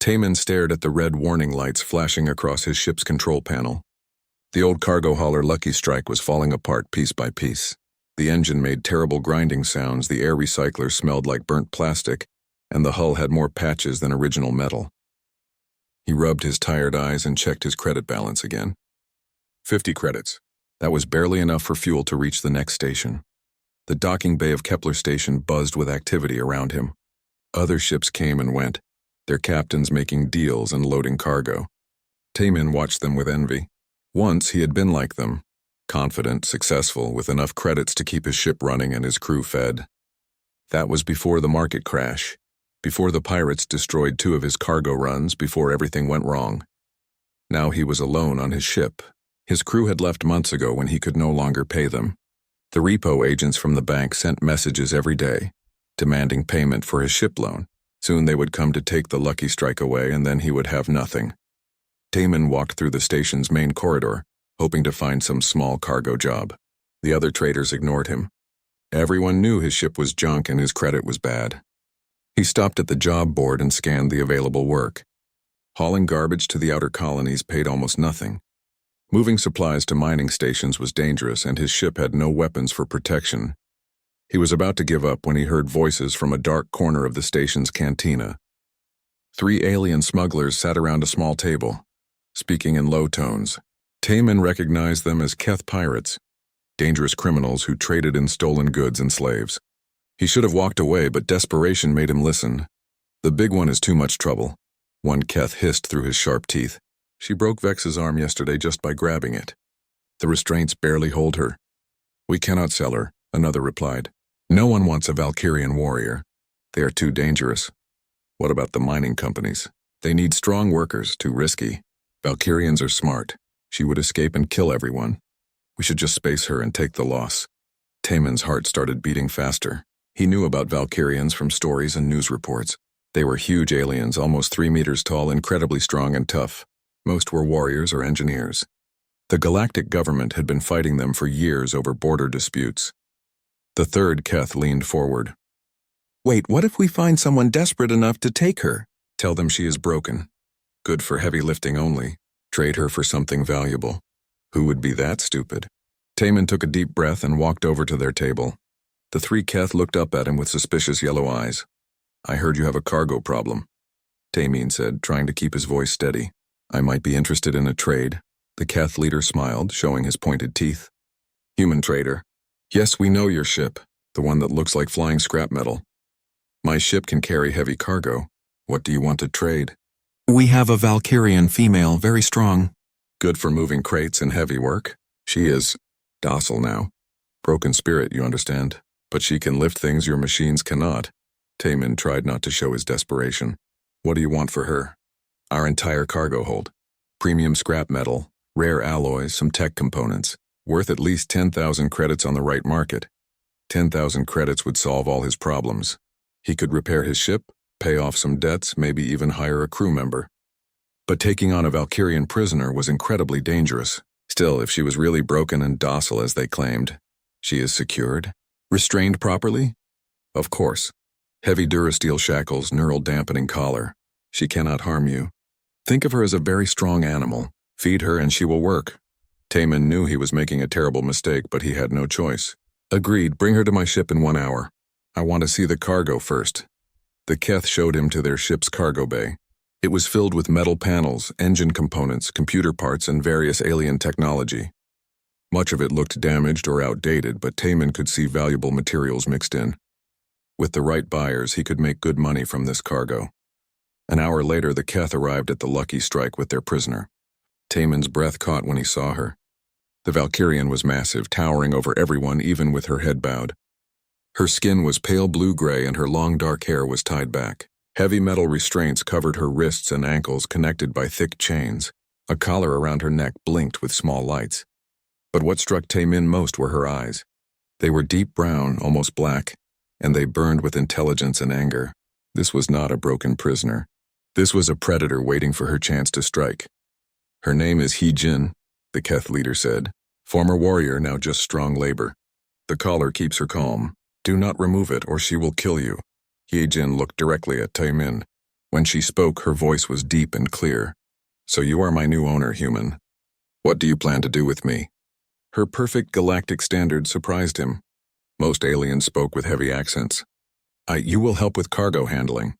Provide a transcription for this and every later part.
Taemin stared at the red warning lights flashing across his ship's control panel. The old cargo hauler Lucky Strike was falling apart piece by piece. The engine made terrible grinding sounds, the air recycler smelled like burnt plastic, and the hull had more patches than original metal. He rubbed his tired eyes and checked his credit balance again. 50 credits. That was barely enough for fuel to reach the next station. The docking bay of Kepler Station buzzed with activity around him. Other ships came and went, their captains making deals and loading cargo. Taemin watched them with envy. Once he had been like them, confident, successful, with enough credits to keep his ship running and his crew fed. That was before the market crash, before the pirates destroyed 2 of his cargo runs, before everything went wrong. Now he was alone on his ship. His crew had left months ago when he could no longer pay them. The repo agents from the bank sent messages every day, demanding payment for his ship loan. Soon they would come to take the Lucky Strike away, and then he would have nothing. Taemin walked through the station's main corridor, hoping to find some small cargo job. The other traders ignored him. Everyone knew his ship was junk and his credit was bad. He stopped at the job board and scanned the available work. Hauling garbage to the outer colonies paid almost nothing. Moving supplies to mining stations was dangerous, and his ship had no weapons for protection. He was about to give up when he heard voices from a dark corner of the station's cantina. 3 alien smugglers sat around a small table, speaking in low tones. Taemin recognized them as Keth pirates, dangerous criminals who traded in stolen goods and slaves. He should have walked away, but desperation made him listen. "The big one is too much trouble," one Keth hissed through his sharp teeth. "She broke Vex's arm yesterday just by grabbing it. The restraints barely hold her." "We cannot sell her," another replied. "No one wants a Valkyrian warrior. They are too dangerous." "What about the mining companies? They need strong workers, too risky. Valkyrians are smart. She would escape and kill everyone. We should just space her and take the loss." Taemin's heart started beating faster. He knew about Valkyrians from stories and news reports. They were huge aliens, almost 3 meters tall, incredibly strong and tough. Most were warriors or engineers. The galactic government had been fighting them for years over border disputes. The third Keth leaned forward. "Wait, what if we find someone desperate enough to take her?" "Tell them she is broken. Good for heavy lifting only. Trade her for something valuable." Who would be that stupid? Taemin took a deep breath and walked over to their table. The 3 Keth looked up at him with suspicious yellow eyes. "I heard you have a cargo problem," Taemin said, trying to keep his voice steady. "I might be interested in a trade." The Keth leader smiled, showing his pointed teeth. "Human trader. Yes, we know your ship, the one that looks like flying scrap metal. My ship can carry heavy cargo. What do you want to trade?" "We have a Valkyrian female, very strong." "Good for moving crates and heavy work. She is docile now. Broken spirit, you understand. But she can lift things your machines cannot." Taemin tried not to show his desperation. "What do you want for her?" "Our entire cargo hold. Premium scrap metal, rare alloys, some tech components. Worth at least 10,000 credits on the right market. 10,000 credits would solve all his problems. He could repair his ship, pay off some debts, maybe even hire a crew member. But taking on a Valkyrian prisoner was incredibly dangerous. Still, if she was really broken and docile as they claimed, she is secured? Restrained properly? Of course. Heavy durasteel shackles, neural dampening collar. She cannot harm you. Think of her as a very strong animal. Feed her and she will work." Taemin knew he was making a terrible mistake, but he had no choice. "Agreed, bring her to my ship in 1 hour. I want to see the cargo first." The Keth showed him to their ship's cargo bay. It was filled with metal panels, engine components, computer parts, and various alien technology. Much of it looked damaged or outdated, but Taemin could see valuable materials mixed in. With the right buyers, he could make good money from this cargo. An hour later, the Keth arrived at the Lucky Strike with their prisoner. Taemin's breath caught when he saw her. The Valkyrian was massive, towering over everyone, even with her head bowed. Her skin was pale blue-gray and her long dark hair was tied back. Heavy metal restraints covered her wrists and ankles, connected by thick chains. A collar around her neck blinked with small lights. But what struck Taemin most were her eyes. They were deep brown, almost black, and they burned with intelligence and anger. This was not a broken prisoner. This was a predator waiting for her chance to strike. "Her name is Hee-Jin," the Keth leader said. "Former warrior, now just strong labor. The collar keeps her calm. Do not remove it or she will kill you." Hee-Jin looked directly at Taemin. When she spoke, her voice was deep and clear. "So you are my new owner, human. What do you plan to do with me?" Her perfect galactic standard surprised him. Most aliens spoke with heavy accents. You will help with cargo handling."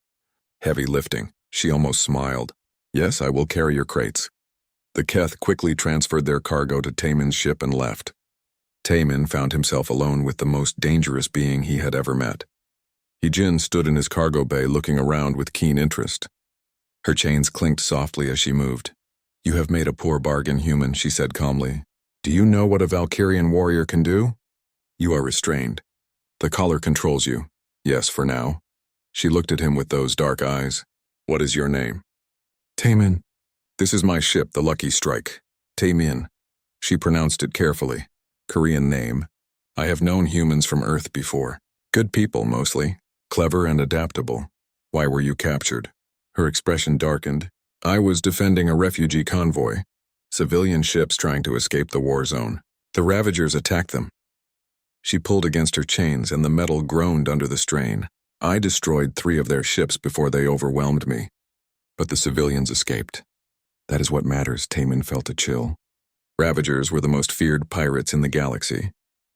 Heavy lifting. She almost smiled. "Yes, I will carry your crates." The Keth quickly transferred their cargo to Taemin's ship and left. Taemin found himself alone with the most dangerous being he had ever met. Hee-Jin stood in his cargo bay looking around with keen interest. Her chains clinked softly as she moved. "You have made a poor bargain, human," she said calmly. "Do you know what a Valkyrian warrior can do? You are restrained. The collar controls you. Yes, for now." She looked at him with those dark eyes. "What is your name?" "Taemin." "This is my ship, the Lucky Strike. Taemin." She pronounced it carefully. Korean name. "I have known humans from Earth before. Good people, mostly. Clever and adaptable. Why were you captured?" Her expression darkened. "I was defending a refugee convoy. Civilian ships trying to escape the war zone. The Ravagers attacked them." She pulled against her chains and the metal groaned under the strain. "I destroyed 3 of their ships before they overwhelmed me. But the civilians escaped. That is what matters." Taemin felt a chill. Ravagers were the most feared pirates in the galaxy.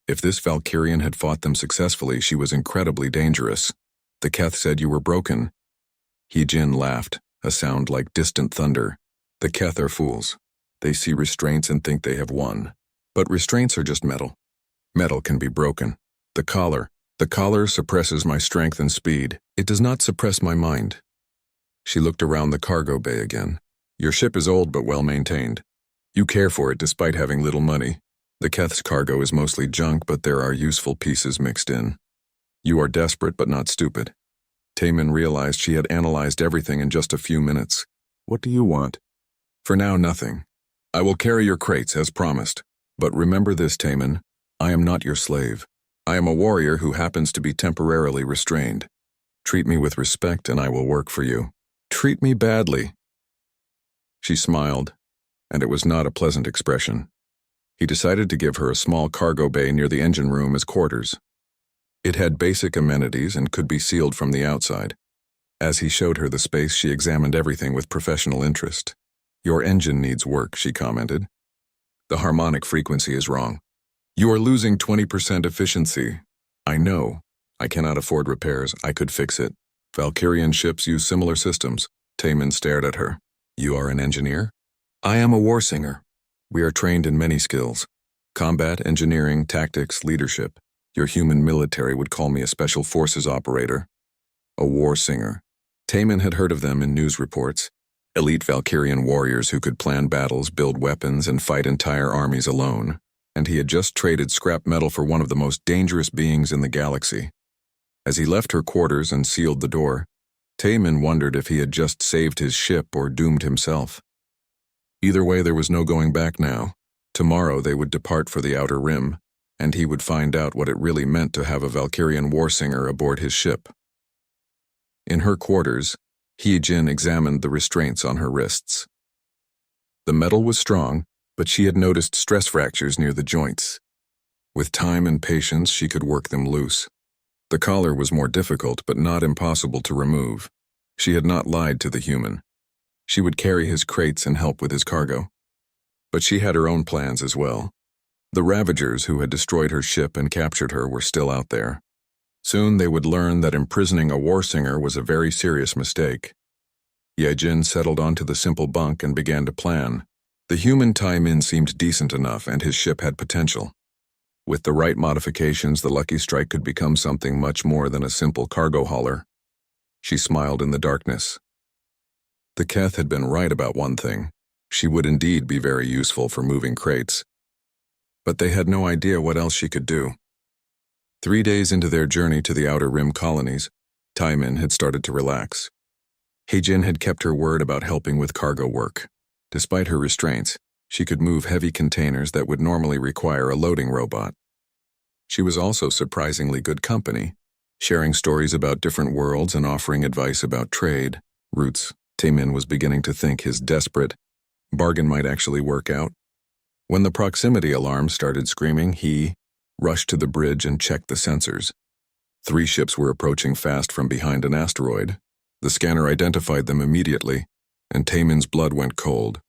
If this Valkyrian had fought them successfully, she was incredibly dangerous. The Keth said you were broken. Hee-Jin laughed, a sound like distant thunder. The Keth are fools. They see restraints and think they have won. But restraints are just metal. Metal can be broken. The collar suppresses my strength and speed. It does not suppress my mind." She looked around the cargo bay again. "Your ship is old but well maintained. You care for it despite having little money. The Keth's cargo is mostly junk, but there are useful pieces mixed in. You are desperate but not stupid." Taemin realized she had analyzed everything in just a few minutes. "What do you want?" "For now, nothing. I will carry your crates as promised. But remember this, Taemin. I am not your slave. I am a warrior who happens to be temporarily restrained. Treat me with respect and I will work for you. Treat me badly." She smiled, and it was not a pleasant expression. He decided to give her a small cargo bay near the engine room as quarters. It had basic amenities and could be sealed from the outside. As he showed her the space, she examined everything with professional interest. "Your engine needs work," she commented. "The harmonic frequency is wrong. You are losing 20% efficiency." "I know. I cannot afford repairs. I could fix it. Valkyrian ships use similar systems." Taemin stared at her. "You are an engineer?" "I am a war singer. We are trained in many skills. Combat, engineering, tactics, leadership. Your human military would call me a special forces operator." A war singer. Taemin had heard of them in news reports. Elite Valkyrian warriors who could plan battles, build weapons, and fight entire armies alone. And he had just traded scrap metal for one of the most dangerous beings in the galaxy. As he left her quarters and sealed the door, Taemin wondered if he had just saved his ship or doomed himself. Either way, there was no going back now. Tomorrow they would depart for the Outer Rim, and he would find out what it really meant to have a Valkyrian war singer aboard his ship. In her quarters, Hee-Jin examined the restraints on her wrists. The metal was strong, but she had noticed stress fractures near the joints. With time and patience, she could work them loose. The collar was more difficult, but not impossible to remove. She had not lied to the human. She would carry his crates and help with his cargo. But she had her own plans as well. The Ravagers who had destroyed her ship and captured her were still out there. Soon they would learn that imprisoning a war singer was a very serious mistake. Ye-Jin settled onto the simple bunk and began to plan. The human Taemin seemed decent enough and his ship had potential. With the right modifications, the Lucky Strike could become something much more than a simple cargo hauler. She smiled in the darkness. The Keth had been right about one thing. She would indeed be very useful for moving crates. But they had no idea what else she could do. 3 days into their journey to the Outer Rim colonies, Taemin had started to relax. Hee-Jin had kept her word about helping with cargo work. Despite her restraints, she could move heavy containers that would normally require a loading robot. She was also surprisingly good company, sharing stories about different worlds and offering advice about trade routes. Taemin was beginning to think his desperate bargain might actually work out. When the proximity alarm started screaming, he rushed to the bridge and checked the sensors. 3 ships were approaching fast from behind an asteroid. The scanner identified them immediately, and Taemin's blood went cold.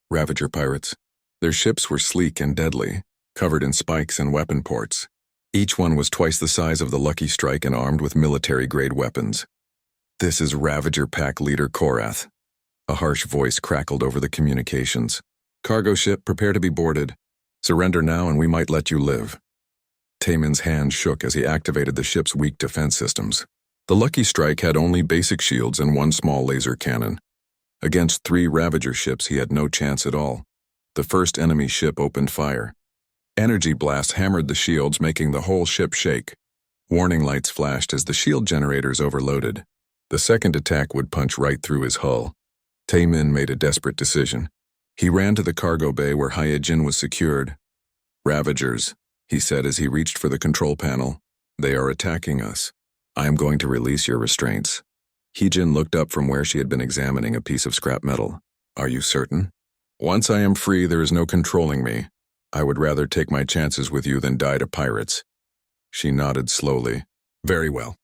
Ravager pirates. Their ships were sleek and deadly, covered in spikes and weapon ports. Each one was twice the size of the Lucky Strike and armed with military-grade weapons. "This is Ravager Pack Leader Korath." A harsh voice crackled over the communications. "Cargo ship, prepare to be boarded. Surrender now and we might let you live." Taemin's hand shook as he activated the ship's weak defense systems. The Lucky Strike had only basic shields and one small laser cannon. Against 3 Ravager ships, he had no chance at all. The first enemy ship opened fire. Energy blasts hammered the shields, making the whole ship shake. Warning lights flashed as the shield generators overloaded. The second attack would punch right through his hull. Taemin made a desperate decision. He ran to the cargo bay where Hyejin was secured. "Ravagers," he said as he reached for the control panel. "They are attacking us. I am going to release your restraints." Hyejin looked up from where she had been examining a piece of scrap metal. "Are you certain?" "Once I am free, there is no controlling me. I would rather take my chances with you than die to pirates." She nodded slowly. "Very well.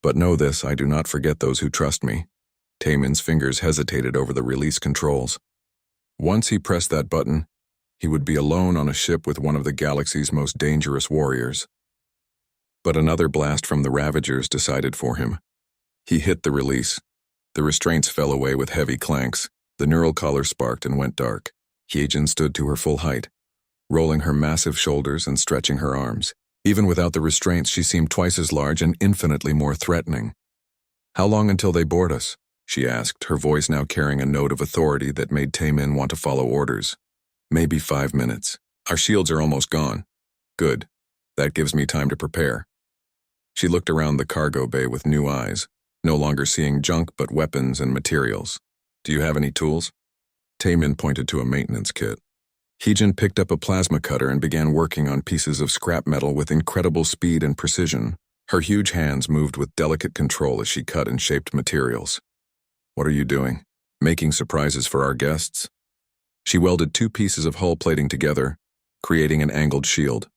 But know this, I do not forget those who trust me." Taemin's fingers hesitated over the release controls. Once he pressed that button, he would be alone on a ship with one of the galaxy's most dangerous warriors. But another blast from the Ravagers decided for him. He hit the release. The restraints fell away with heavy clanks. The neural collar sparked and went dark. Hyejin stood to her full height, rolling her massive shoulders and stretching her arms. Even without the restraints, she seemed twice as large and infinitely more threatening. "How long until they board us?" she asked, her voice now carrying a note of authority that made Taemin want to follow orders. "Maybe 5 minutes. Our shields are almost gone." "Good. That gives me time to prepare." She looked around the cargo bay with new eyes, no longer seeing junk but weapons and materials. "Do you have any tools?" Taemin pointed to a maintenance kit. Hyejin picked up a plasma cutter and began working on pieces of scrap metal with incredible speed and precision. Her huge hands moved with delicate control as she cut and shaped materials. "What are you doing?" "Making surprises for our guests." She welded 2 pieces of hull plating together, creating an angled shield.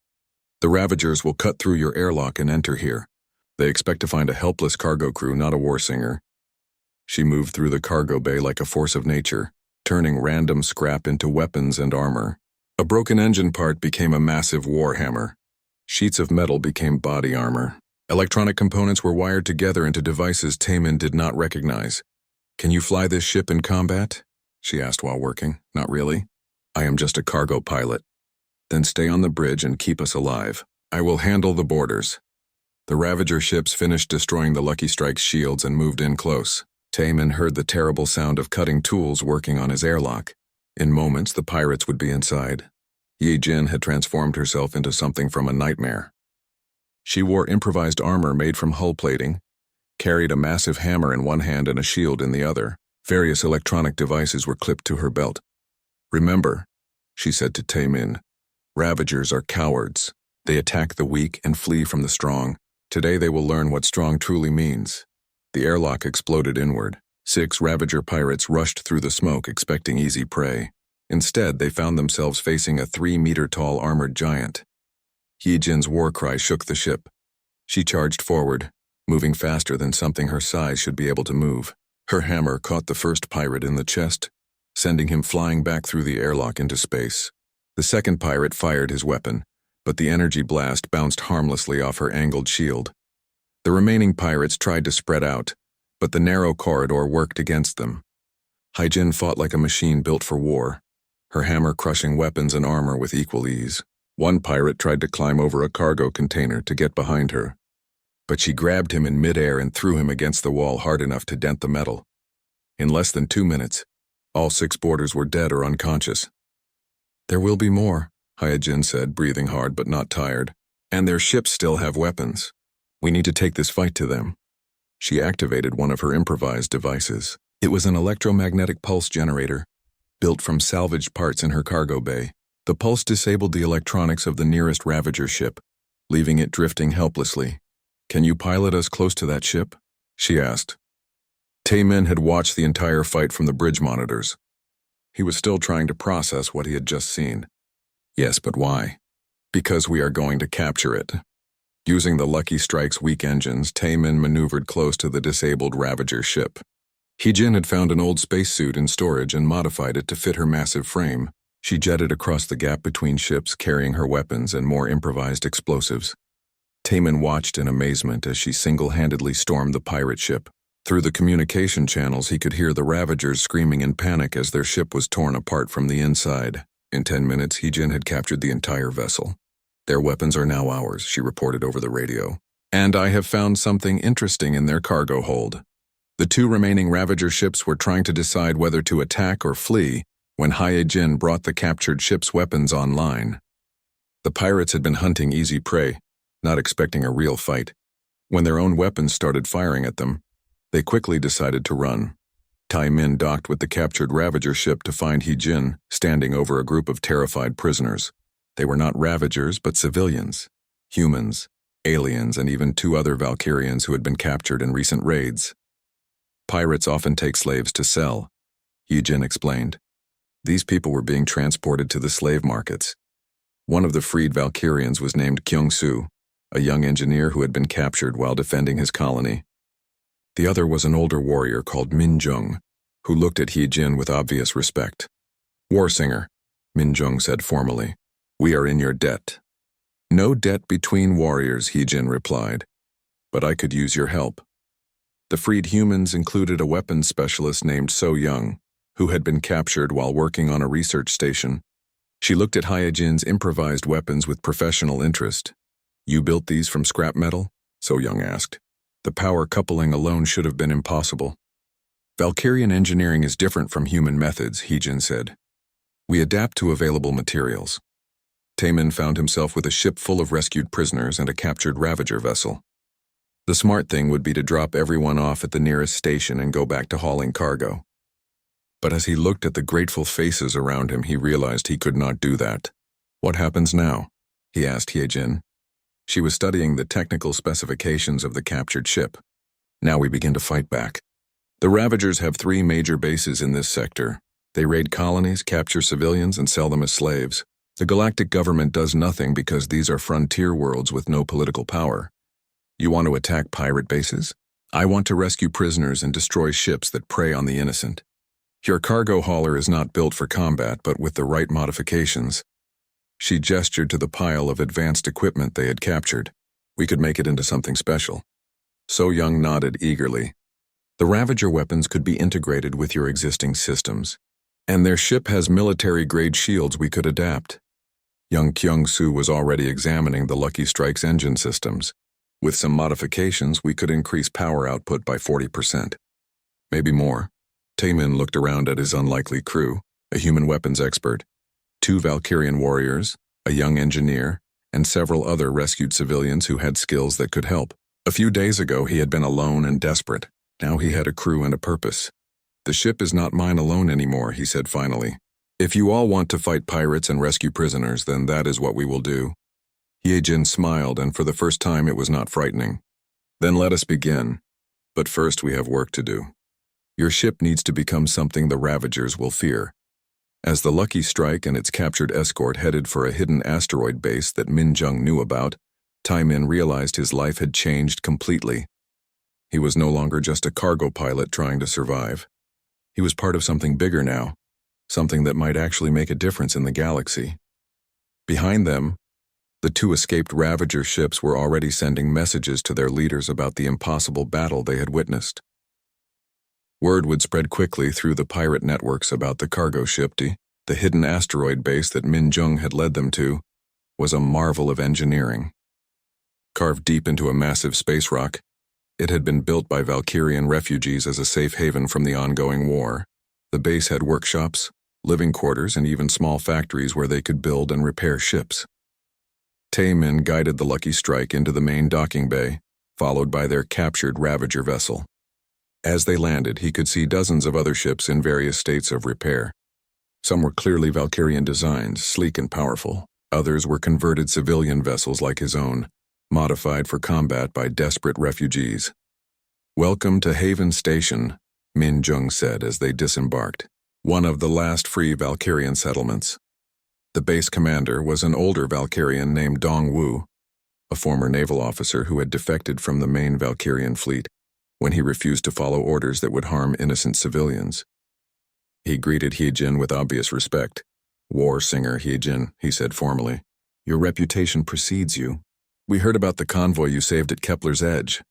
"The Ravagers will cut through your airlock and enter here. They expect to find a helpless cargo crew, not a war singer." She moved through the cargo bay like a force of nature, turning random scrap into weapons and armor. A broken engine part became a massive warhammer. Sheets of metal became body armor. Electronic components were wired together into devices Taemin did not recognize. "Can you fly this ship in combat?" she asked while working. "Not really. I am just a cargo pilot." "Then stay on the bridge and keep us alive. I will handle the boarders." The Ravager ships finished destroying the Lucky Strike's shields and moved in close. Taemin heard the terrible sound of cutting tools working on his airlock. In moments, the pirates would be inside. Hyejin had transformed herself into something from a nightmare. She wore improvised armor made from hull plating, carried a massive hammer in one hand and a shield in the other. Various electronic devices were clipped to her belt. "Remember," she said to Taemin, "Ravagers are cowards. They attack the weak and flee from the strong. Today they will learn what strong truly means." The airlock exploded inward. 6 Ravager pirates rushed through the smoke, expecting easy prey. Instead, they found themselves facing a 3-meter-tall armored giant. Hyejin's war cry shook the ship. She charged forward, moving faster than something her size should be able to move. Her hammer caught the first pirate in the chest, sending him flying back through the airlock into space. The second pirate fired his weapon, but the energy blast bounced harmlessly off her angled shield. The remaining pirates tried to spread out, but the narrow corridor worked against them. Hyejin fought like a machine built for war, her hammer crushing weapons and armor with equal ease. One pirate tried to climb over a cargo container to get behind her, but she grabbed him in midair and threw him against the wall hard enough to dent the metal. In less than 2 minutes, all 6 boarders were dead or unconscious. "There will be more," Hyejin said, breathing hard but not tired. "And their ships still have weapons. We need to take this fight to them." She activated one of her improvised devices. It was an electromagnetic pulse generator, built from salvaged parts in her cargo bay. The pulse disabled the electronics of the nearest Ravager ship, leaving it drifting helplessly. "Can you pilot us close to that ship?" she asked. Taemin had watched the entire fight from the bridge monitors. He was still trying to process what he had just seen. "Yes, but why?" "Because we are going to capture it." Using the Lucky Strike's weak engines, Taemin maneuvered close to the disabled Ravager ship. Heejin had found an old spacesuit in storage and modified it to fit her massive frame. She jetted across the gap between ships, carrying her weapons and more improvised explosives. Taemin watched in amazement as she single-handedly stormed the pirate ship. Through the communication channels, he could hear the Ravagers screaming in panic as their ship was torn apart from the inside. In 10 minutes, Heejin had captured the entire vessel. "Their weapons are now ours," she reported over the radio. "And I have found something interesting in their cargo hold." The two remaining Ravager ships were trying to decide whether to attack or flee when Hyejin brought the captured ship's weapons online. The pirates had been hunting easy prey, not expecting a real fight. When their own weapons started firing at them, they quickly decided to run. Taemin docked with the captured Ravager ship to find Heejin standing over a group of terrified prisoners. They were not Ravagers, but civilians, humans, aliens, and even 2 other Valkyrians who had been captured in recent raids. "Pirates often take slaves to sell," Heejin explained. "These people were being transported to the slave markets." One of the freed Valkyrians was named Kyung-soo, a young engineer who had been captured while defending his colony. The other was an older warrior called Min-jung, who looked at Heejin with obvious respect. "Warsinger," Min-jung said formally, "we are in your debt." "No debt between warriors," Heejin replied, "but I could use your help." The freed humans included a weapons specialist named So Young, who had been captured while working on a research station. She looked at Hyejin's improvised weapons with professional interest. "You built these from scrap metal?" So Young asked. "The power coupling alone should have been impossible." "Valkyrian engineering is different from human methods," Heejin said. "We adapt to available materials." Taemin found himself with a ship full of rescued prisoners and a captured Ravager vessel. The smart thing would be to drop everyone off at the nearest station and go back to hauling cargo. But as he looked at the grateful faces around him, he realized he could not do that. "What happens now?" he asked Hyejin. She was studying the technical specifications of the captured ship. "Now we begin to fight back. The Ravagers have 3 major bases in this sector. They raid colonies, capture civilians, and sell them as slaves. The Galactic government does nothing because these are frontier worlds with no political power. You want to attack pirate bases? I want to rescue prisoners and destroy ships that prey on the innocent. Your cargo hauler is not built for combat, but with the right modifications." She gestured to the pile of advanced equipment they had captured. "We could make it into something special." So Young nodded eagerly. "The Ravager weapons could be integrated with your existing systems. And their ship has military-grade shields we could adapt." Young Kyung-soo was already examining the Lucky Strike's engine systems. "With some modifications, we could increase power output by 40%. Maybe more." Taemin looked around at his unlikely crew, a human weapons expert, 2 Valkyrian warriors, a young engineer, and several other rescued civilians who had skills that could help. A few days ago, he had been alone and desperate. Now he had a crew and a purpose. "The ship is not mine alone anymore," he said finally. "If you all want to fight pirates and rescue prisoners, then that is what we will do." Hyejin smiled, and for the first time it was not frightening. "Then let us begin. But first we have work to do. Your ship needs to become something the Ravagers will fear." As the Lucky Strike and its captured escort headed for a hidden asteroid base that Min-jung knew about, Taemin realized his life had changed completely. He was no longer just a cargo pilot trying to survive. He was part of something bigger now, something that might actually make a difference in the galaxy. Behind them, the 2 escaped Ravager ships were already sending messages to their leaders about the impossible battle they had witnessed. Word would spread quickly through the pirate networks about the cargo ship. The hidden asteroid base that Min-jung had led them to was a marvel of engineering. Carved deep into a massive space rock, it had been built by Valkyrian refugees as a safe haven from the ongoing war. The base had workshops, living quarters, and even small factories where they could build and repair ships. Taemin guided the Lucky Strike into the main docking bay, followed by their captured Ravager vessel. As they landed, he could see dozens of other ships in various states of repair. Some were clearly Valkyrian designs, sleek and powerful. Others were converted civilian vessels like his own, modified for combat by desperate refugees. "Welcome to Haven Station," Min-jung said as they disembarked, one of the last free Valkyrian settlements. The base commander was an older Valkyrian named Dong-woo. a former naval officer who had defected from the main Valkyrian fleet when he refused to follow orders that would harm innocent civilians. He greeted Hyejin with obvious respect. "War singer Hyejin," he said formally. "Your reputation precedes you. We heard about the convoy you saved at Kepler's Edge."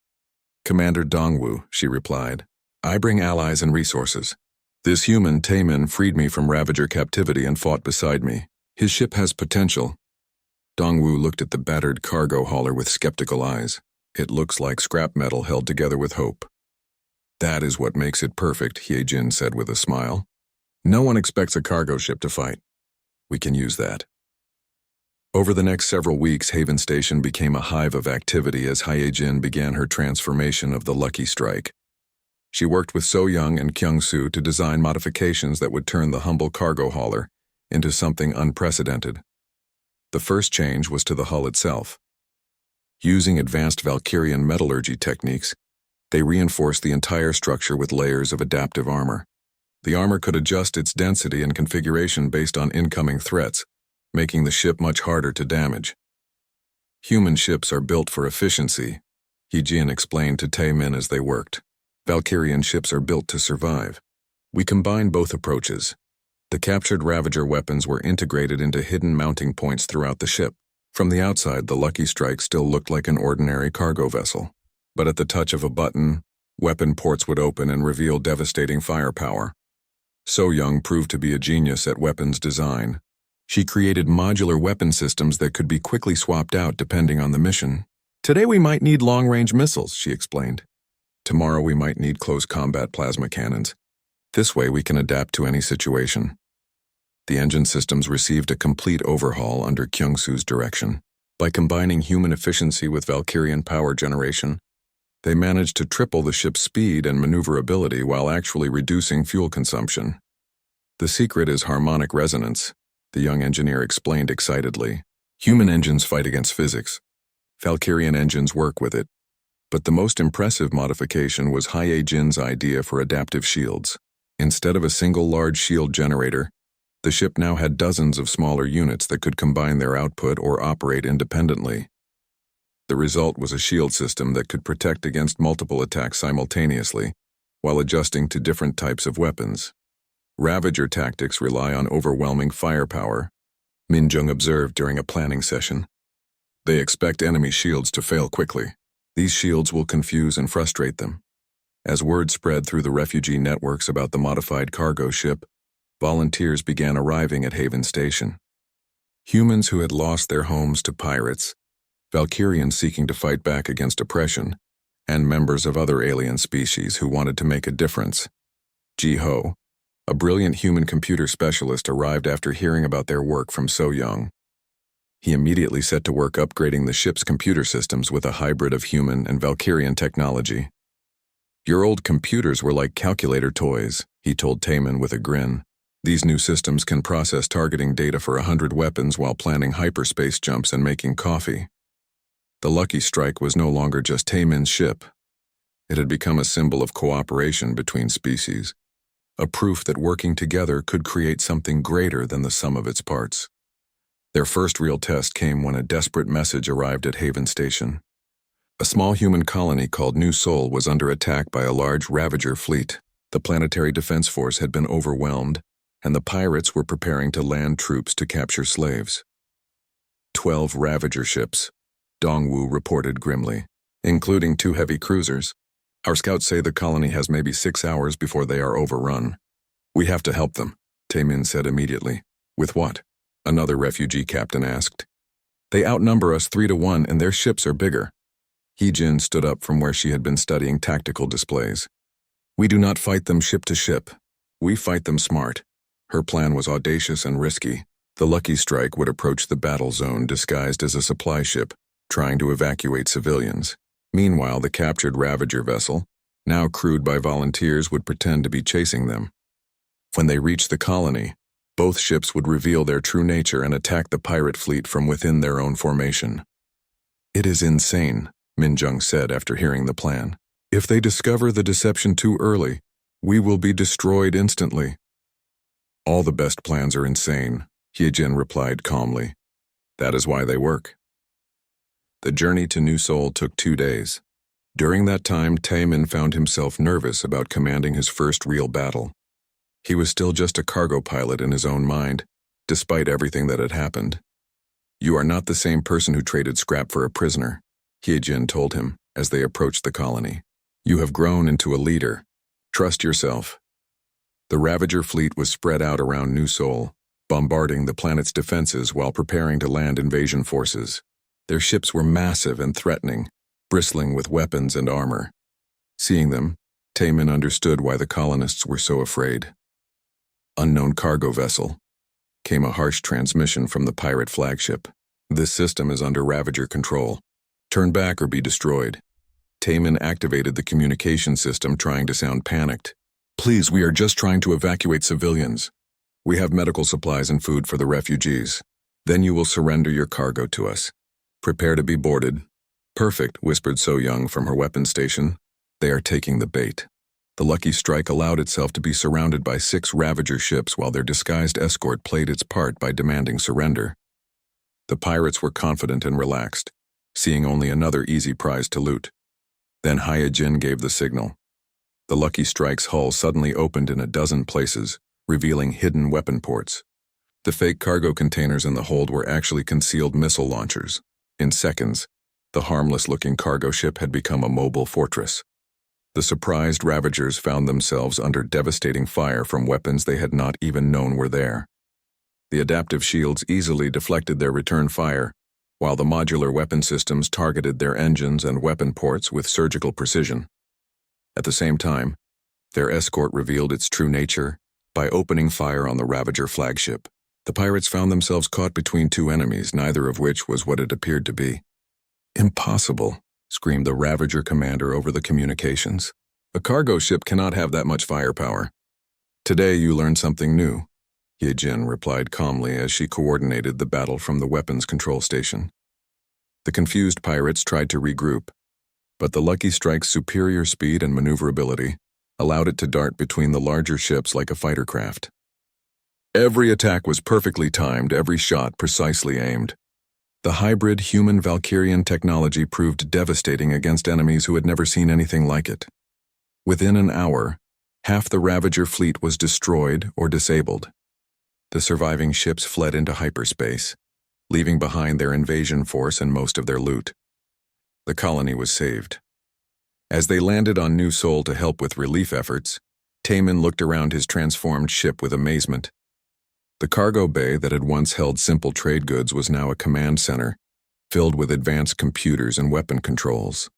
"Commander Dongwu," she replied. "I bring allies and resources. This human, Taemin, freed me from Ravager captivity and fought beside me. His ship has potential." Dongwu looked at the battered cargo hauler with skeptical eyes. "It looks like scrap metal held together with hope." "That is what makes it perfect," Hyejin said with a smile. "No one expects a cargo ship to fight. We can use that." Over the next several weeks, Haven Station became a hive of activity as Hyejin began her transformation of the Lucky Strike. She worked with So Young and Kyung-soo to design modifications that would turn the humble cargo hauler into something unprecedented. The first change was to the hull itself. Using advanced Valkyrian metallurgy techniques, they reinforced the entire structure with layers of adaptive armor. The armor could adjust its density and configuration based on incoming threats, making the ship much harder to damage. "Human ships are built for efficiency," Hyejin explained to Taemin as they worked. "Valkyrian ships are built to survive. We combine both approaches." The captured Ravager weapons were integrated into hidden mounting points throughout the ship. From the outside, the Lucky Strike still looked like an ordinary cargo vessel. But at the touch of a button, weapon ports would open and reveal devastating firepower. So Young proved to be a genius at weapons design. She created modular weapon systems that could be quickly swapped out depending on the mission. "Today we might need long-range missiles," she explained. "Tomorrow we might need close combat plasma cannons. This way we can adapt to any situation." The engine systems received a complete overhaul under Kyung-soo's direction. By combining human efficiency with Valkyrian power generation, they managed to triple the ship's speed and maneuverability while actually reducing fuel consumption. "The secret is harmonic resonance," the young engineer explained excitedly. "Human engines fight against physics. Valkyrian engines work with it. But the most impressive modification was Hyejin's idea for adaptive shields. Instead of a single large shield generator, the ship now had dozens of smaller units that could combine their output or operate independently. The result was a shield system that could protect against multiple attacks simultaneously, while adjusting to different types of weapons. Ravager tactics rely on overwhelming firepower, Min-jung observed during a planning session. They expect enemy shields to fail quickly. These shields will confuse and frustrate them. As word spread through the refugee networks about the modified cargo ship, volunteers began arriving at Haven Station. Humans who had lost their homes to pirates, Valkyrians seeking to fight back against oppression, and members of other alien species who wanted to make a difference. Ji-ho, a brilliant human computer specialist, arrived after hearing about their work from So Young. He immediately set to work upgrading the ship's computer systems with a hybrid of human and Valkyrian technology. "Your old computers were like calculator toys," he told Taemin with a grin. "These new systems can process targeting data for 100 weapons while planning hyperspace jumps and making coffee." The Lucky Strike was no longer just Taemin's ship. It had become a symbol of cooperation between species, a proof that working together could create something greater than the sum of its parts. Their first real test came when a desperate message arrived at Haven Station. A small human colony called New Sol was under attack by a large Ravager fleet. The Planetary Defense Force had been overwhelmed, and the pirates were preparing to land troops to capture slaves. 12 Ravager ships, Dongwu reported grimly, including 2 heavy cruisers. "Our scouts say the colony has maybe 6 hours before they are overrun. We have to help them," Taemin said immediately. "With what?" another refugee captain asked. "They outnumber us 3-1 and their ships are bigger." Hyejin stood up from where she had been studying tactical displays. "We do not fight them ship to ship. We fight them smart." Her plan was audacious and risky. The Lucky Strike would approach the battle zone disguised as a supply ship, trying to evacuate civilians. Meanwhile, the captured Ravager vessel, now crewed by volunteers, would pretend to be chasing them. When they reached the colony, both ships would reveal their true nature and attack the pirate fleet from within their own formation. "It is insane," Min-jung said after hearing the plan. "If they discover the deception too early, we will be destroyed instantly." "All the best plans are insane," Hyejin replied calmly. "That is why they work." The journey to New Sol took 2 days. During that time, Taemin found himself nervous about commanding his first real battle. He was still just a cargo pilot in his own mind, despite everything that had happened. "You are not the same person who traded scrap for a prisoner," Hyejin told him as they approached the colony. "You have grown into a leader. Trust yourself." The Ravager fleet was spread out around New Sol, bombarding the planet's defenses while preparing to land invasion forces. Their ships were massive and threatening, bristling with weapons and armor. Seeing them, Taemin understood why the colonists were so afraid. "Unknown cargo vessel," came a harsh transmission from the pirate flagship. "This system is under Ravager control. Turn back or be destroyed." Taemin activated the communication system, trying to sound panicked. "Please, we are just trying to evacuate civilians. We have medical supplies and food for the refugees. Then you will surrender your cargo to us. Prepare to be boarded." "Perfect," whispered So Young from her weapons station. "They are taking the bait." The Lucky Strike allowed itself to be surrounded by 6 Ravager ships while their disguised escort played its part by demanding surrender. The pirates were confident and relaxed, seeing only another easy prize to loot. Then Hyejin gave the signal. The Lucky Strike's hull suddenly opened in a dozen places, revealing hidden weapon ports. The fake cargo containers in the hold were actually concealed missile launchers. In seconds, the harmless-looking cargo ship had become a mobile fortress. The surprised Ravagers found themselves under devastating fire from weapons they had not even known were there. The adaptive shields easily deflected their return fire, while the modular weapon systems targeted their engines and weapon ports with surgical precision. At the same time, their escort revealed its true nature by opening fire on the Ravager flagship. The pirates found themselves caught between 2 enemies, neither of which was what it appeared to be. "Impossible," screamed the Ravager commander over the communications. "A cargo ship cannot have that much firepower." "Today you learned something new," Hyejin replied calmly as she coordinated the battle from the weapons control station. The confused pirates tried to regroup, but the Lucky Strike's superior speed and maneuverability allowed it to dart between the larger ships like a fighter craft. Every attack was perfectly timed, every shot precisely aimed. The hybrid human-Valkyrian technology proved devastating against enemies who had never seen anything like it. Within an hour, half the Ravager fleet was destroyed or disabled. The surviving ships fled into hyperspace, leaving behind their invasion force and most of their loot. The colony was saved. As they landed on New Sol to help with relief efforts, Taemin looked around his transformed ship with amazement. The cargo bay that had once held simple trade goods was now a command center, filled with advanced computers and weapon controls.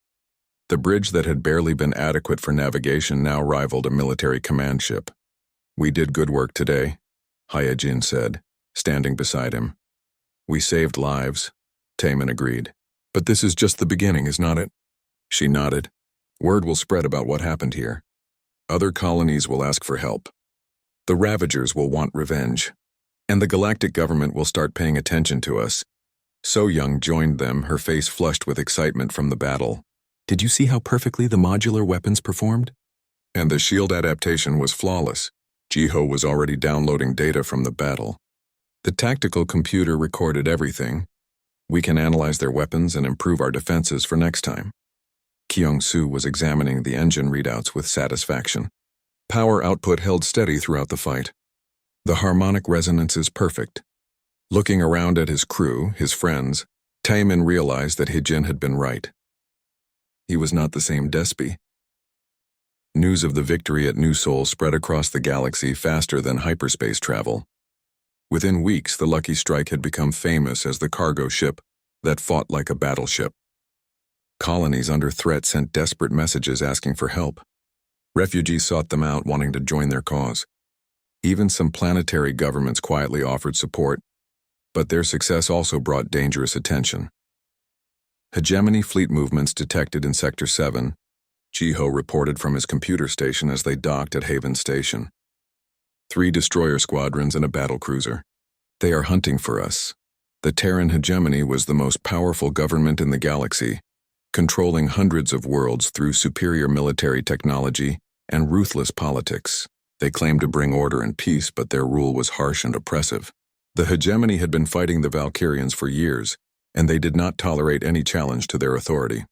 The bridge that had barely been adequate for navigation now rivaled a military command ship. "We did good work today," Hyejin said, standing beside him. "We saved lives," Taemin agreed. "But this is just the beginning, is not it?" She nodded. "Word will spread about what happened here. Other colonies will ask for help. The Ravagers will want revenge. And the galactic government will start paying attention to us." So Young joined them, her face flushed with excitement from the battle. "Did you see how perfectly the modular weapons performed?" And the shield adaptation was flawless. Jiho was already downloading data from the battle. "The tactical computer recorded everything. We can analyze their weapons and improve our defenses for next time." Kyung-soo was examining the engine readouts with satisfaction. Power output held steady throughout the fight. The harmonic resonance is perfect. Looking around at his crew, his friends, Taemin realized that Hyejin had been right. He was not the same Despy. News of the victory at New Sol spread across the galaxy faster than hyperspace travel. Within weeks, the Lucky Strike had become famous as the cargo ship that fought like a battleship. Colonies under threat sent desperate messages asking for help. Refugees sought them out, wanting to join their cause. Even some planetary governments quietly offered support, but their success also brought dangerous attention. Hegemony fleet movements detected in Sector 7, Jiho reported from his computer station as they docked at Haven Station. 3 destroyer squadrons and a battlecruiser. "They are hunting for us." The Terran hegemony was the most powerful government in the galaxy, controlling hundreds of worlds through superior military technology and ruthless politics. They claimed to bring order and peace, but their rule was harsh and oppressive. The hegemony had been fighting the Valkyrians for years, and they did not tolerate any challenge to their authority.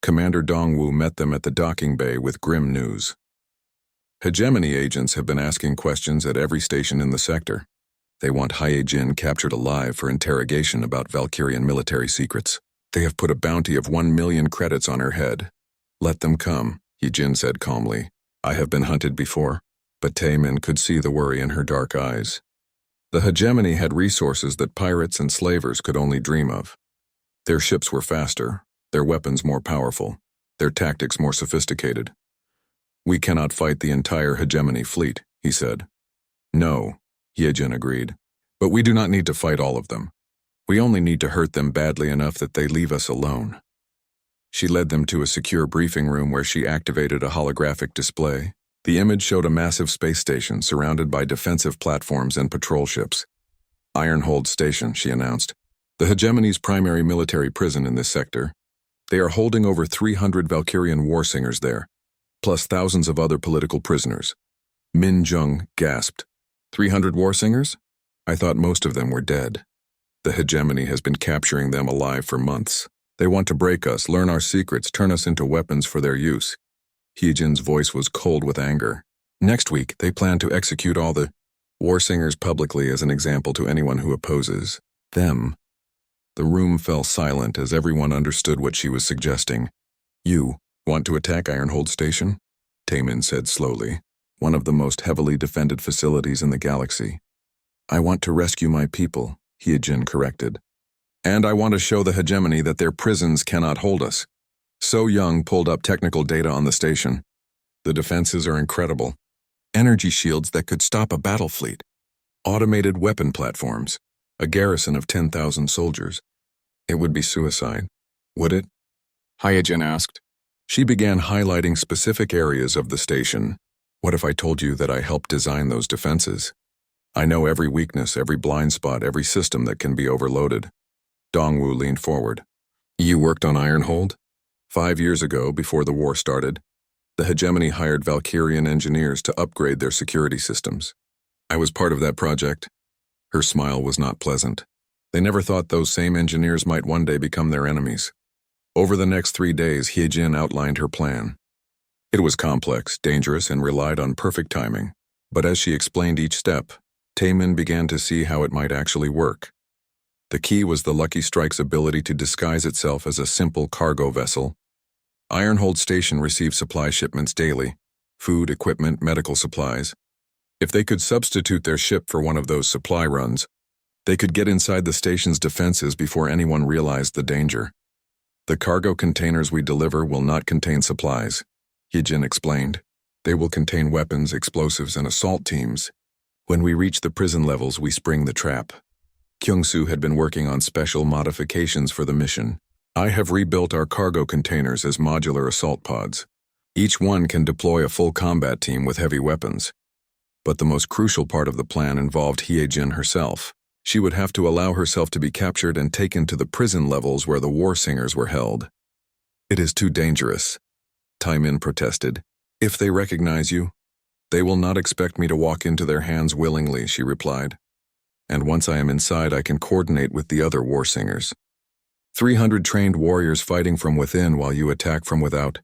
Commander Dongwu met them at the docking bay with grim news. Hegemony agents have been asking questions at every station in the sector. They want Hyejin captured alive for interrogation about Valkyrian military secrets. They have put a bounty of 1 million credits on her head. Let them come, Hyejin said calmly. I have been hunted before, but Taemin could see the worry in her dark eyes. The hegemony had resources that pirates and slavers could only dream of. Their ships were faster, their weapons more powerful, their tactics more sophisticated. We cannot fight the entire hegemony fleet, he said. No, Hyejin agreed, but we do not need to fight all of them. We only need to hurt them badly enough that they leave us alone. She led them to a secure briefing room where she activated a holographic display. The image showed a massive space station surrounded by defensive platforms and patrol ships. Ironhold Station, she announced, the hegemony's primary military prison in this sector. They are holding over 300 Valkyrian war singers there, plus thousands of other political prisoners. Min Jung gasped. 300 war singers? I thought most of them were dead. The hegemony has been capturing them alive for months. They want to break us, learn our secrets, turn us into weapons for their use. Hyejin's voice was cold with anger. Next week, they plan to execute all the war singers publicly as an example to anyone who opposes them. The room fell silent as everyone understood what she was suggesting. You want to attack Ironhold Station? Taemin said slowly, one of the most heavily defended facilities in the galaxy. I want to rescue my people, Hyejin corrected. And I want to show the hegemony that their prisons cannot hold us. So Young pulled up technical data on the station. The defenses are incredible. Energy shields that could stop a battle fleet. Automated weapon platforms. A garrison of 10,000 soldiers. It would be suicide, would it? Hyejin asked. She began highlighting specific areas of the station. What if I told you that I helped design those defenses? I know every weakness, every blind spot, every system that can be overloaded. Dongwu leaned forward. You worked on Ironhold? 5 years ago, before the war started, the hegemony hired Valkyrian engineers to upgrade their security systems. I was part of that project. Her smile was not pleasant. They never thought those same engineers might one day become their enemies. Over the next 3 days, Hyejin outlined her plan. It was complex, dangerous, and relied on perfect timing. But as she explained each step, Taemin began to see how it might actually work. The key was the Lucky Strike's ability to disguise itself as a simple cargo vessel. Ironhold Station received supply shipments daily, food, equipment, medical supplies. If they could substitute their ship for one of those supply runs, they could get inside the station's defenses before anyone realized the danger. The cargo containers we deliver will not contain supplies, Hyejin explained. They will contain weapons, explosives, and assault teams. When we reach the prison levels, we spring the trap. Kyungsoo had been working on special modifications for the mission. I have rebuilt our cargo containers as modular assault pods. Each one can deploy a full combat team with heavy weapons. But the most crucial part of the plan involved Hyejin herself. She would have to allow herself to be captured and taken to the prison levels where the war singers were held. It is too dangerous, Taemin protested. If they recognize you, they will not expect me to walk into their hands willingly, she replied. And once I am inside, I can coordinate with the other war singers. 300 trained warriors fighting from within while you attack from without.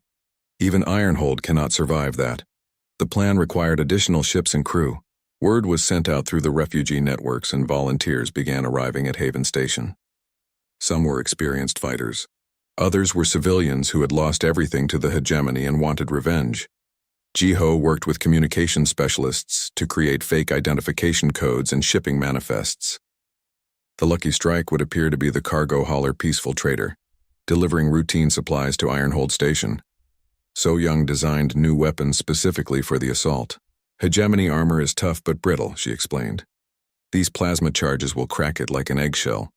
Even Ironhold cannot survive that. The plan required additional ships and crew. Word was sent out through the refugee networks and volunteers began arriving at Haven Station. Some were experienced fighters. Others were civilians who had lost everything to the hegemony and wanted revenge. Jiho worked with communication specialists to create fake identification codes and shipping manifests. The Lucky Strike would appear to be the cargo hauler peaceful trader, delivering routine supplies to Ironhold Station. So Young designed new weapons specifically for the assault. Hegemony armor is tough but brittle, she explained. These plasma charges will crack it like an eggshell.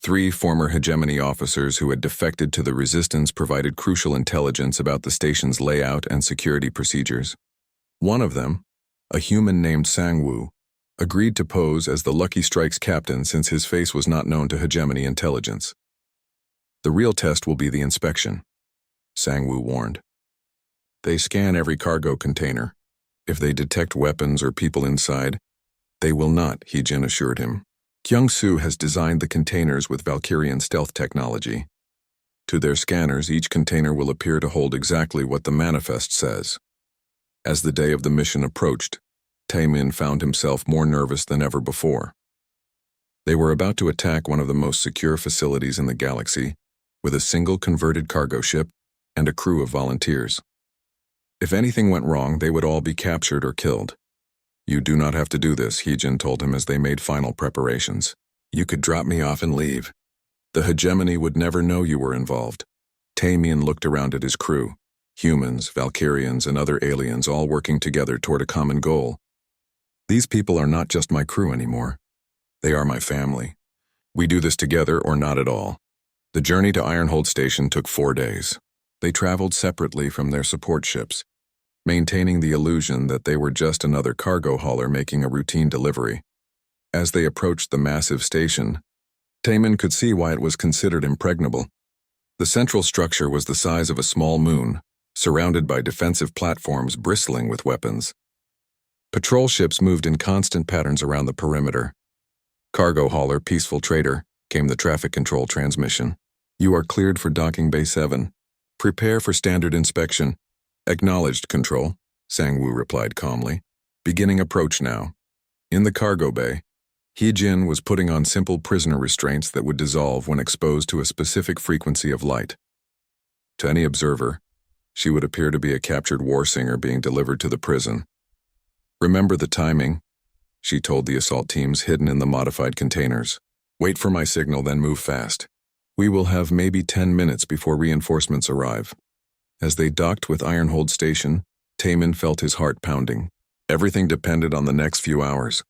3 former hegemony officers who had defected to the resistance provided crucial intelligence about the station's layout and security procedures. One of them, a human named Sangwoo, agreed to pose as the Lucky Strike's captain since his face was not known to hegemony intelligence. The real test will be the inspection, Sangwoo warned. They scan every cargo container. If they detect weapons or people inside, they will not, Hyejin assured him. Kyung-soo has designed the containers with Valkyrian stealth technology. To their scanners, each container will appear to hold exactly what the manifest says. As the day of the mission approached, Taemin found himself more nervous than ever before. They were about to attack one of the most secure facilities in the galaxy, with a single converted cargo ship and a crew of volunteers. If anything went wrong, they would all be captured or killed. "You do not have to do this," Heejin told him as they made final preparations. "You could drop me off and leave. The hegemony would never know you were involved." Taemin looked around at his crew, humans, Valkyrians, and other aliens all working together toward a common goal. "These people are not just my crew anymore. They are my family. We do this together or not at all." The journey to Ironhold Station took 4 days. They traveled separately from their support ships, maintaining the illusion that they were just another cargo hauler making a routine delivery. As they approached the massive station, Taemin could see why it was considered impregnable. The central structure was the size of a small moon, surrounded by defensive platforms bristling with weapons. Patrol ships moved in constant patterns around the perimeter. "Cargo hauler, peaceful trader," came the traffic control transmission. "You are cleared for docking bay 7. Prepare for standard inspection." "Acknowledged, Control," Sang-woo replied calmly. "Beginning approach now." In the cargo bay, Heejin was putting on simple prisoner restraints that would dissolve when exposed to a specific frequency of light. To any observer, she would appear to be a captured war singer being delivered to the prison. "Remember the timing," she told the assault teams hidden in the modified containers. "Wait for my signal, then move fast. We will have maybe 10 minutes before reinforcements arrive." As they docked with Ironhold Station, Taemin felt his heart pounding. Everything depended on the next few hours.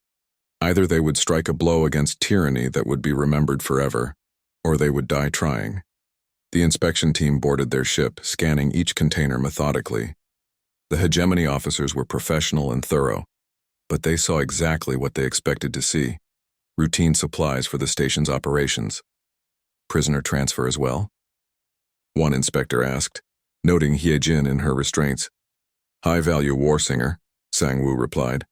Either they would strike a blow against tyranny that would be remembered forever, or they would die trying. The inspection team boarded their ship, scanning each container methodically. The hegemony officers were professional and thorough, but they saw exactly what they expected to see: routine supplies for the station's operations. "Prisoner transfer as well?" one inspector asked, noting Hyejin in her restraints. "High-value war singer," Sang-woo replied.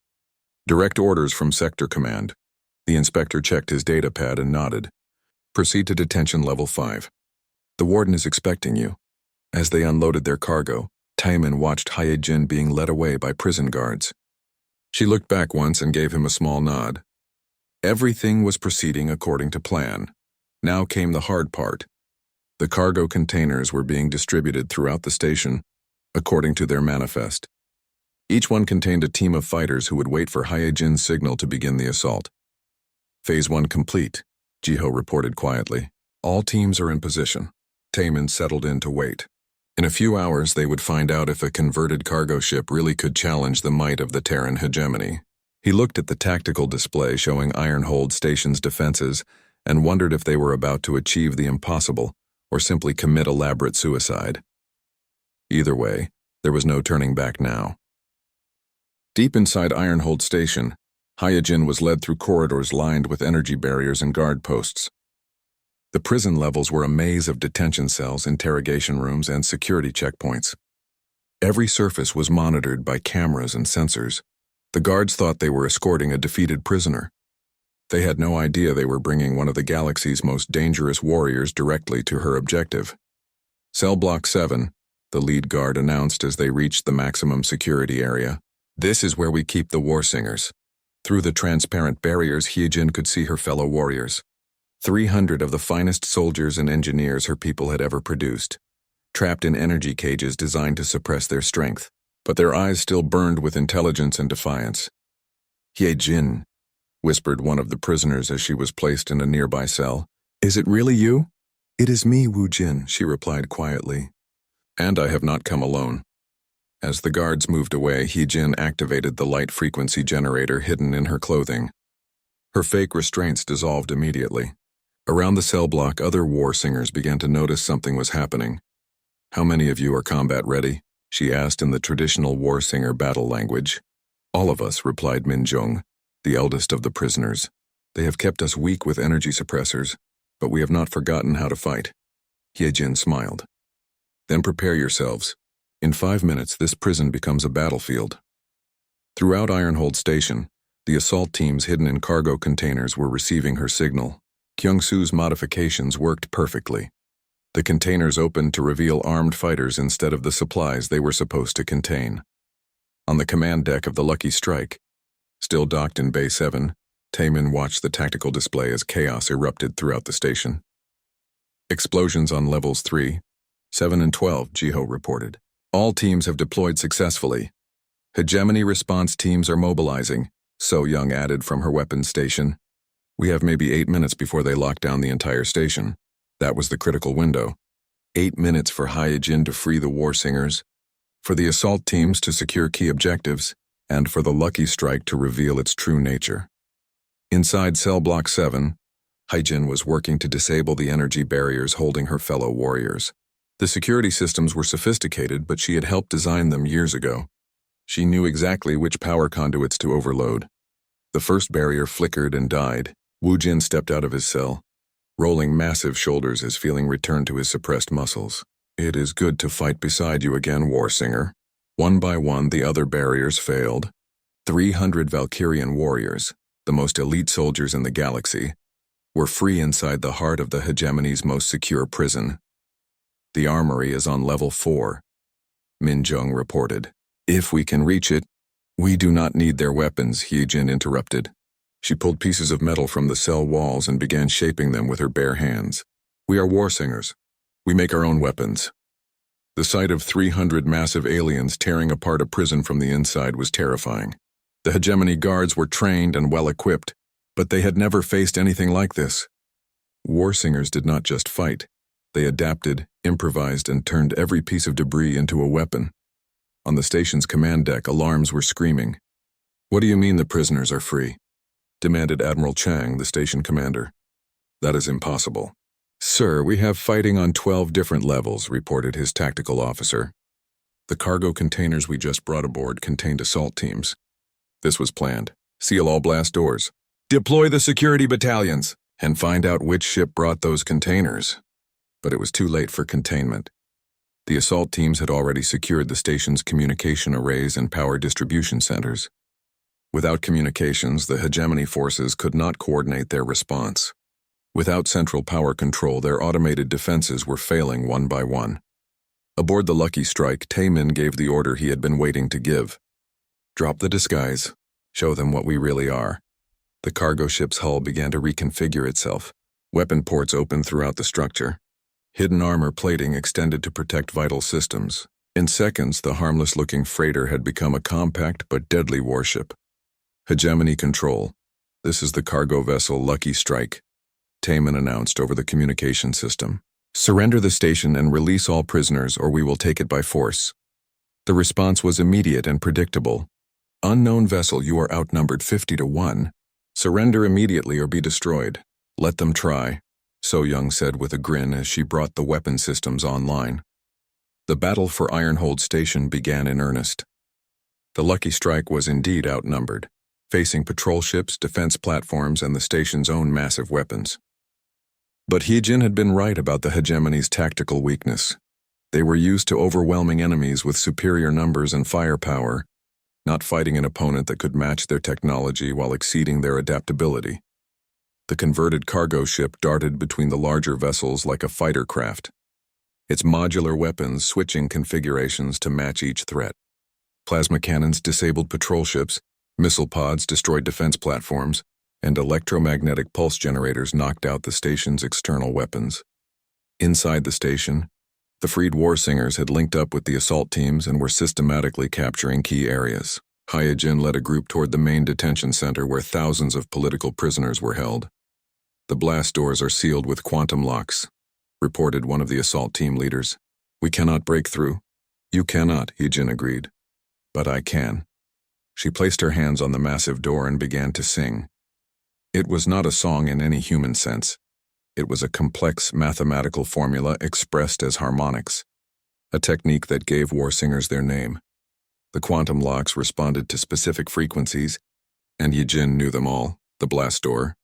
"Direct orders from Sector Command." The inspector checked his data pad and nodded. "Proceed to detention level 5. The warden is expecting you." As they unloaded their cargo, Taemin watched Hyejin being led away by prison guards. She looked back once and gave him a small nod. Everything was proceeding according to plan. Now came the hard part. The cargo containers were being distributed throughout the station, according to their manifest. Each one contained a team of fighters who would wait for Hyejin's signal to begin the assault. "Phase 1 complete," Jiho reported quietly. "All teams are in position." Taemin settled in to wait. In a few hours, they would find out if a converted cargo ship really could challenge the might of the Terran hegemony. He looked at the tactical display showing Ironhold Station's defenses and wondered if they were about to achieve the impossible or simply commit elaborate suicide. Either way, there was no turning back now. Deep inside Ironhold Station, Hyejin was led through corridors lined with energy barriers and guard posts. The prison levels were a maze of detention cells, interrogation rooms, and security checkpoints. Every surface was monitored by cameras and sensors. The guards thought they were escorting a defeated prisoner. They had no idea they were bringing one of the galaxy's most dangerous warriors directly to her objective. "Cell Block 7, the lead guard announced as they reached the maximum security area. "This is where we keep the war singers." Through the transparent barriers, Hyejin could see her fellow warriors. 300 of the finest soldiers and engineers her people had ever produced, trapped in energy cages designed to suppress their strength, but their eyes still burned with intelligence and defiance. "Hyejin," whispered one of the prisoners as she was placed in a nearby cell. "Is it really you?" "It is me, Woo Jin," she replied quietly. "And I have not come alone." As the guards moved away, Hyejin activated the light frequency generator hidden in her clothing. Her fake restraints dissolved immediately. Around the cell block, other war singers began to notice something was happening. "How many of you are combat ready?" she asked in the traditional war singer battle language. "All of us," replied Min Jung, the eldest of the prisoners. "They have kept us weak with energy suppressors, but we have not forgotten how to fight." Hyejin smiled. "Then prepare yourselves. In 5 minutes, this prison becomes a battlefield." Throughout Ironhold Station, The assault teams hidden in cargo containers were receiving her signal. Kyung-Soo's modifications worked perfectly. The containers opened to reveal armed fighters instead of the supplies they were supposed to contain. On the command deck of the Lucky Strike, still docked in Bay 7, Taemin watched the tactical display as chaos erupted throughout the station. Explosions on levels 3, 7 and 12, Jiho reported. All teams have deployed successfully. Hegemony response teams are mobilizing, So Young added from her weapons station. We have maybe 8 minutes before they lock down the entire station. That was the critical window. 8 minutes for Hyojin to free the war singers, for the assault teams to secure key objectives, and for the Lucky Strike to reveal its true nature. Inside Cell Block 7, Hyojin was working to disable the energy barriers holding her fellow warriors. The security systems were sophisticated, but she had helped design them years ago. She knew exactly which power conduits to overload. The first barrier flickered and died. Woo Jin stepped out of his cell, rolling massive shoulders as feeling returned to his suppressed muscles. It is good to fight beside you again, Warsinger. One by one, the other barriers failed. 300 Valkyrian warriors, the most elite soldiers in the galaxy, were free inside the heart of the hegemony's most secure prison. The armory is on level 4, Min Jung reported. If we can reach it, we do not need their weapons, Hyojin interrupted. She pulled pieces of metal from the cell walls and began shaping them with her bare hands. We are warsingers. We make our own weapons. The sight of 300 massive aliens tearing apart a prison from the inside was terrifying. The hegemony guards were trained and well-equipped, but they had never faced anything like this. Warsingers did not just fight. They adapted, improvised, and turned every piece of debris into a weapon. On the station's command deck, alarms were screaming. What do you mean the prisoners are free? Demanded Admiral Chang, the station commander. That is impossible. Sir, we have fighting on 12 different levels, reported his tactical officer. The cargo containers we just brought aboard contained assault teams. This was planned. Seal all blast doors. Deploy the security battalions and find out which ship brought those containers. But it was too late for containment. The assault teams had already secured the station's communication arrays and power distribution centers. Without communications, the hegemony forces could not coordinate their response. Without central power control, their automated defenses were failing one by one. Aboard the Lucky Strike, Taemin gave the order he had been waiting to give. Drop the disguise. Show them what we really are. The cargo ship's hull began to reconfigure itself. Weapon ports opened throughout the structure. Hidden armor plating extended to protect vital systems. In seconds, the harmless-looking freighter had become a compact but deadly warship. Hegemony control. This is the cargo vessel Lucky Strike, Taemin announced over the communication system. Surrender the station and release all prisoners, or we will take it by force. The response was immediate and predictable. Unknown vessel, you are outnumbered 50 to 1. Surrender immediately or be destroyed. Let them try, So Young said with a grin as she brought the weapon systems online. The battle for Ironhold Station began in earnest. The Lucky Strike was indeed outnumbered, facing patrol ships, defense platforms, and the station's own massive weapons. But Hyojin had been right about the hegemony's tactical weakness. They were used to overwhelming enemies with superior numbers and firepower, not fighting an opponent that could match their technology while exceeding their adaptability. The converted cargo ship darted between the larger vessels like a fighter craft, its modular weapons switching configurations to match each threat. Plasma cannons disabled patrol ships, missile pods destroyed defense platforms, and electromagnetic pulse generators knocked out the station's external weapons. Inside the station, the freed warsingers had linked up with the assault teams and were systematically capturing key areas. Hyojin led a group toward the main detention center where thousands of political prisoners were held. The blast doors are sealed with quantum locks, reported one of the assault team leaders. We cannot break through. You cannot, Hyojin agreed. But I can. She placed her hands on the massive door and began to sing. It was not a song in any human sense. It was a complex mathematical formula expressed as harmonics, a technique that gave warsingers their name. The quantum locks responded to specific frequencies, and Hyojin knew them all. The blast door,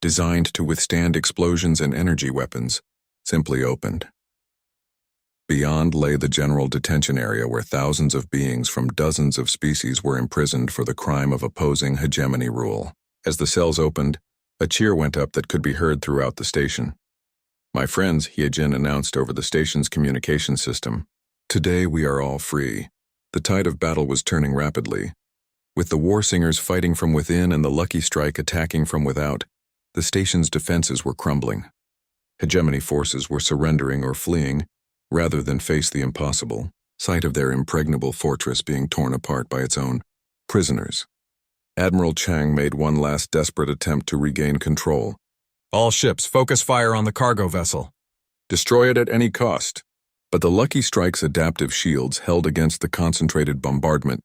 designed to withstand explosions and energy weapons, simply opened. Beyond lay the general detention area where thousands of beings from dozens of species were imprisoned for the crime of opposing hegemony rule. As the cells opened, a cheer went up that could be heard throughout the station. "My friends," Hyejin announced over the station's communication system, "today we are all free." The tide of battle was turning rapidly. With the war singers fighting from within and the Lucky Strike attacking from without, the station's defenses were crumbling. Hegemony forces were surrendering or fleeing, rather than face the impossible, sight of their impregnable fortress being torn apart by its own prisoners. Admiral Chang made one last desperate attempt to regain control. "All ships, focus fire on the cargo vessel. Destroy it at any cost." But the Lucky Strike's adaptive shields held against the concentrated bombardment,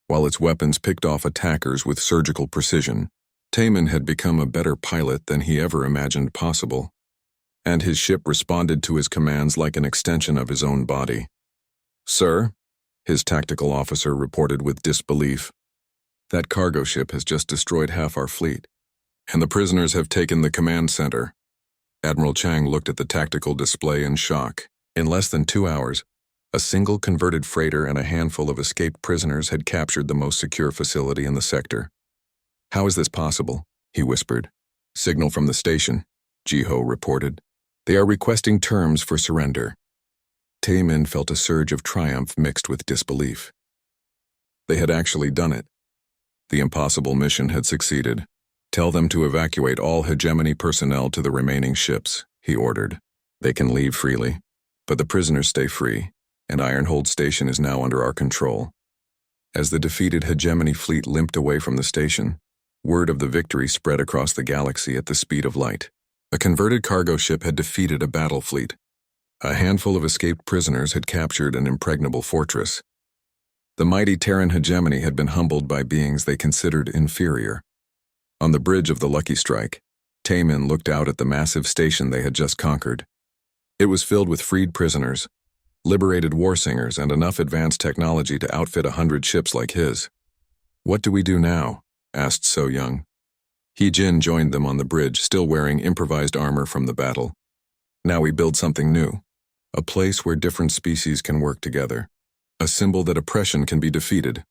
while its weapons picked off attackers with surgical precision. Taemin had become a better pilot than he ever imagined possible, and his ship responded to his commands like an extension of his own body. "Sir," his tactical officer reported with disbelief, "that cargo ship has just destroyed half our fleet, and the prisoners have taken the command center." Admiral Chang looked at the tactical display in shock. In less than 2 hours, a single converted freighter and a handful of escaped prisoners had captured the most secure facility in the sector. "How is this possible?" he whispered. "Signal from the station," Jiho reported. "They are requesting terms for surrender." Taemin felt a surge of triumph mixed with disbelief. They had actually done it. The impossible mission had succeeded. "Tell them to evacuate all hegemony personnel to the remaining ships," he ordered. "They can leave freely, but the prisoners stay free, and Ironhold Station is now under our control." As the defeated hegemony fleet limped away from the station, word of the victory spread across the galaxy at the speed of light. A converted cargo ship had defeated a battle fleet. A handful of escaped prisoners had captured an impregnable fortress. The mighty Terran hegemony had been humbled by beings they considered inferior. On the bridge of the Lucky Strike, Taemin looked out at the massive station they had just conquered. It was filled with freed prisoners, liberated war singers, and enough advanced technology to outfit 100 ships like his. "What do we do now?" asked So Young. Hyejin joined them on the bridge, still wearing improvised armor from the battle. "Now we build something new. A place where different species can work together. A symbol that oppression can be defeated.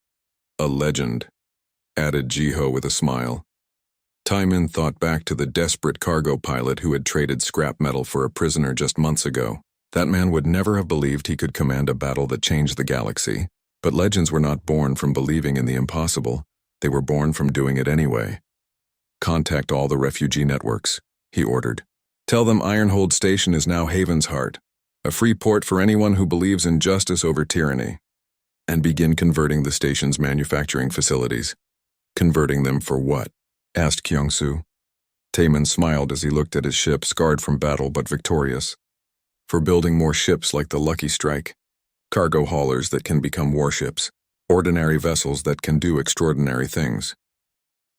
A legend," added Jiho with a smile. Taemin thought back to the desperate cargo pilot who had traded scrap metal for a prisoner just months ago. That man would never have believed he could command a battle that changed the galaxy. But legends were not born from believing in the impossible. They were born from doing it anyway. "Contact all the refugee networks," he ordered. "Tell them Ironhold Station is now Haven's heart, a free port for anyone who believes in justice over tyranny. And begin converting the station's manufacturing facilities." "Converting them for what?" asked Kyungsoo. Taemin smiled as he looked at his ship, scarred from battle but victorious. "For building more ships like the Lucky Strike. Cargo haulers that can become warships. Ordinary vessels that can do extraordinary things."